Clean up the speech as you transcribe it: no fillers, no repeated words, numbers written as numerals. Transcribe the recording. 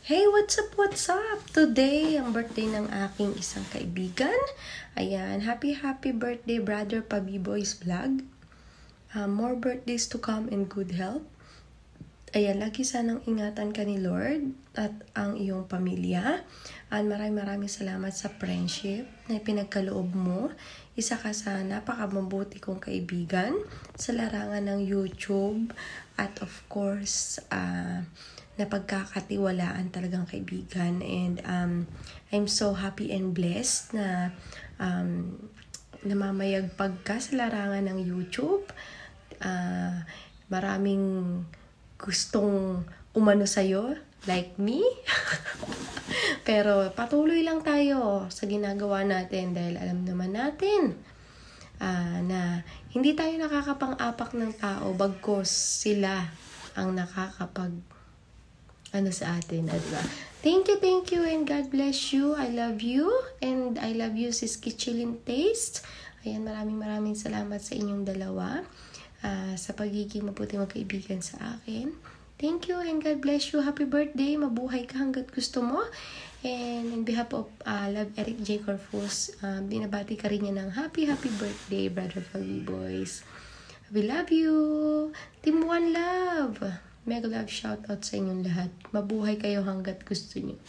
Hey, what's up, what's up? Today, ang birthday ng aking isang kaibigan. Ayan, happy birthday, Brother Pabiboy's Vlog. More birthdays to come in good health. Ayan, lagi sanang ingatan ka ni Lord at ang iyong pamilya. At maraming salamat sa friendship na pinagkaloob mo. Isa ka sa napakamabuti kong kaibigan sa larangan ng YouTube. At of course, na pagkakatiwalaan talagang kaibigan. And I'm so happy and blessed na namamayagpag ka sa larangan ng YouTube. Maraming gustong umano sa'yo, like me. Pero patuloy lang tayo sa ginagawa natin dahil alam naman natin na hindi tayo nakakapang-apak ng tao bagkos sila ang nakakapag sa atin, diba? Thank you and God bless you. I love you and I love you, Sis Kichilin Taste. Ayan, maraming salamat sa inyong dalawa sa pagiging mabuti magkaibigan sa akin. Thank you and God bless you. Happy birthday. Mabuhay ka hanggat gusto mo. And in behalf of Love Eric J. Corfus, binabati ka rin niya ng happy birthday, Brother Pabiboys. We love you. Team One Love. Mega love shoutout sa inyong lahat. Mabuhay kayo hanggat gusto niyo.